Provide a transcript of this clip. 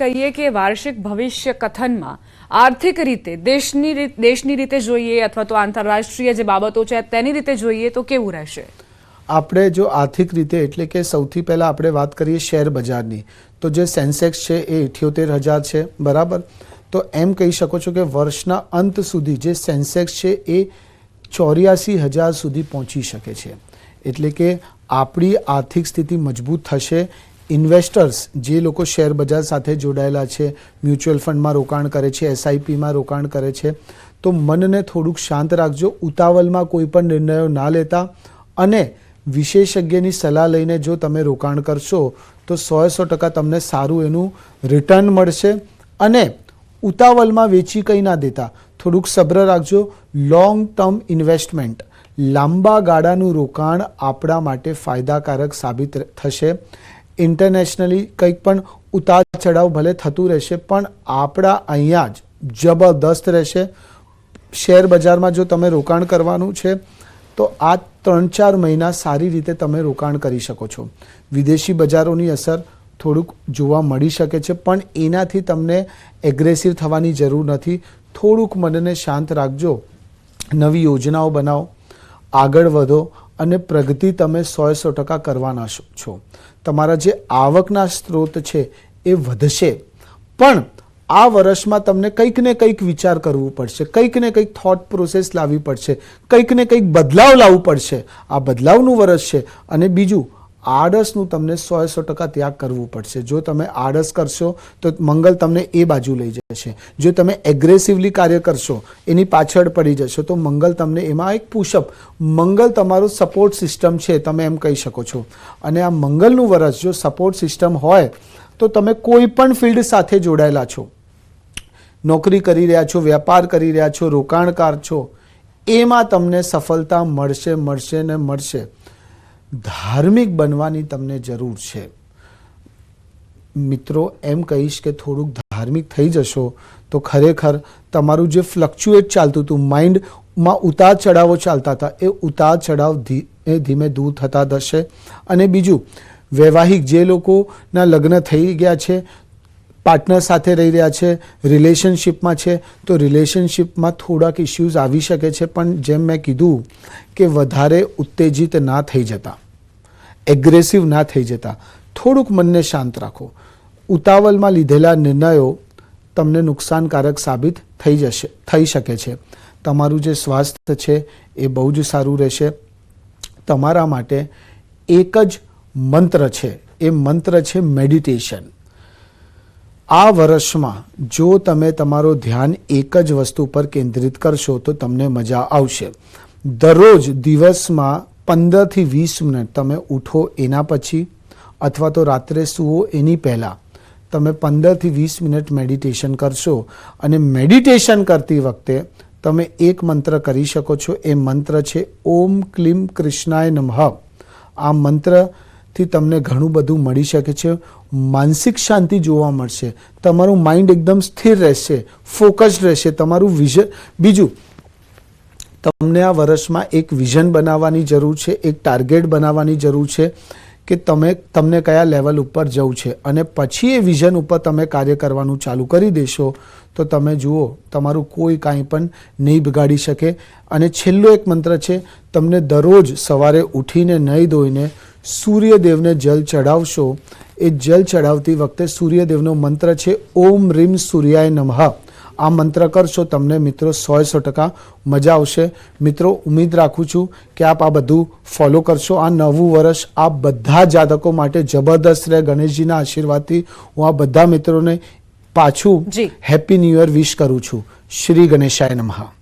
કરીએ કે વાર્ષિક ભવિષ્ય કથનમાં આર્થિક રીતે દેશની રીતે જોઈએ અથવા તો આંતરરાષ્ટ્રીય જે બાબતો છે તેની રીતે જોઈએ તો કેવું રહેશે? આપણે જો આર્થિક રીતે એટલે કે સૌથી પહેલા આપણે વાત કરીએ શેર બજારની, તો જે સેન્સેક્સ છે એ 78,000 છે, બરાબર. તો એમ કહી શકો છો કે વર્ષના અંત સુધી જે સેન્સેક્સ છે એ 84,000 સુધી પહોંચી શકે છે. એટલે કે આપણી આર્થિક સ્થિતિ મજબૂત થશે. ઇન્વેસ્ટર્સ જે લોકો શેર બજાર સાથે જોડાયેલા છે, મ્યુચ્યુઅલ ફંડમાં રોકાણ કરે છે, SIPમાં રોકાણ કરે છે, તો મનને થોડુંક શાંત રાખજો. ઉતાવળમાં કોઈ પણ નિર્ણયો ના લેતા અને વિશેષજ્ઞની સલાહ લઈને જો તમે રોકાણ કરશો તો 100% તમને સારું એનું રિટર્ન મળશે. અને ઉતાવળમાં વેચી કંઈ ના દેતા, થોડુંક સબ્ર રાખજો. લોંગ ટર્મ ઇન્વેસ્ટમેન્ટ, લાંબા ગાળાનું રોકાણ આપણા માટે ફાયદાકારક સાબિત થશે. ઇન્ટરનેશનલી કંઈક પણ ઉતાર ચઢાવ ભલે થતું રહેશે પણ આપણા અહીંયા જ જબરદસ્ત રહેશે. શેર બજારમાં જો તમે રોકાણ કરવાનું છે તો આ 3-4 મહિના સારી રીતે તમે રોકાણ કરી શકો છો. વિદેશી બજારોની અસર થોડુંક જોવા મળી શકે છે પણ એનાથી તમને એગ્રેસિવ થવાની જરૂર નથી. થોડુંક મનને શાંત રાખજો, નવી યોજનાઓ બનાવો, આગળ વધો અને પ્રગતિ તમે 100% કરવાના છો. તમારા જે આવકના સ્ત્રોત છે એ વધશે પણ આ વર્ષમાં તમને કંઈક ને કંઈક વિચાર કરવું પડશે, કંઈક ને કંઈક થોટ પ્રોસેસ લાવવી પડશે, કંઈક ને કંઈક બદલાવ લાવવું પડશે. આ બદલાવનું વર્ષ છે. અને બીજું, આળસનું તમને 100% ત્યાગ કરવું પડશે. જો તમે આળસ કરશો તો મંગળ તમને એ બાજુ લઈ જશે. જો તમે એગ્રેસિવલી કાર્ય કરશો, એની પાછળ પડી જશો તો મંગળ તમને એમાં એક પુશઅપ, મંગળ તમારો સપોર્ટ સિસ્ટમ છે, તમે એમ કહી શકો છો. અને આ મંગળનું વર્ષ જો સપોર્ટ સિસ્ટમ હોય તો તમે કોઈ પણ ફિલ્ડ સાથે જોડાયેલા છો, નોકરી કરી રહ્યા છો, વેપાર કરી રહ્યા છો, રોકાણકાર છો, એમાં તમને સફળતા મળશે મળશે ને મળશે. ધાર્મિક બનવાની તમને જરૂર છે મિત્રો. એમ કહીશ કે થોડુંક ધાર્મિક થઈ જશો તો ખરેખર તમારું જે ફ્લક્ચ્યુએટ ચાલતું હતું, માઇન્ડમાં ઉતાર ચઢાવો ચાલતા હતા, એ ઉતાર ચઢાવ ધીમે દૂર થતા થશે. અને બીજું, વૈવાહિક જે લોકોના લગ્ન થઈ ગયા છે, પાર્ટનર સાથે રહી રહ્યા છે, રિલેશનશિપમાં છે, તો રિલેશનશિપમાં થોડાક ઇશ્યુઝ આવી શકે છે. પણ જેમ મેં કીધું કે વધારે ઉત્તેજિત ના થઈ જતા, એગ્રેસિવ ના થઈ જતા, થોડુંક મનને શાંત રાખો. ઉતાવળમાં લીધેલા નિર્ણયો તમને નુકસાનકારક સાબિત થઈ શકે છે. તમારું જે સ્વાસ્થ્ય છે એ બહુ જ સારું રહેશે. તમારા માટે એક જ મંત્ર છે, એ મંત્ર છે મેડિટેશન. આ વર્ષમાં જો તમે તમારો ધ્યાન એક જ વસ્તુ પર કેન્દ્રિત કરશો તો તમને મજા આવશે. દરરોજ દિવસમાં 15 થી 20 મિનિટ તમે ઉઠો એના પછી અથવા તો રાત્રે સૂવો એની પહેલાં તમે 15 થી 20 મિનિટ મેડિટેશન કરશો. અને મેડિટેશન કરતી વખતે તમે એક મંત્ર કરી શકો છો. એ મંત્ર છે ઓમ ક્લીમ કૃષ્ણાય નમઃ. આ મંત્રથી તમને ઘણું બધું મળી શકે છે. માનસિક શાંતિ જોવા મળશે, તમારું માઇન્ડ એકદમ સ્થિર રહેશે, ફોકસ્ડ રહેશે, તમારું વિઝન. બીજું, તમને આ વર્ષમાં એક વિઝન બનાવવાની જરૂર છે, એક ટાર્ગેટ બનાવવાની જરૂર છે કે તમને કયા લેવલ ઉપર જવું છે. અને પછી એ વિઝન ઉપર તમે કાર્ય કરવાનું ચાલુ કરી દેશો તો તમે જુઓ તમારું કોઈ કાંઈ પણ નહીં બગાડી શકે. અને છેલ્લો એક મંત્ર છે, તમને દરરોજ સવારે ઉઠીને નહીં ધોઈને સૂર્યદેવને જલ ચડાવશો. એ જલ ચડાવતી વખતે સૂર્યદેવનો મંત્ર છે ઓમ રીમ સૂર્યાય નમઃ. આ મંત્ર કરશો તમને મિત્રો 100% મજા આવશે. મિત્રો, ઉમ્મીદ રાખું છું કે આપ આ બધું ફોલો કરશો. આ નવું વર્ષ આ બધા જાતકો માટે જબરદસ્ત રહે. ગણેશજીના આશીર્વાદથી હું આ બધા મિત્રોને પાછું હેપી ન્યૂ યર વિશ કરું છું. શ્રી ગણેશાય નમઃ.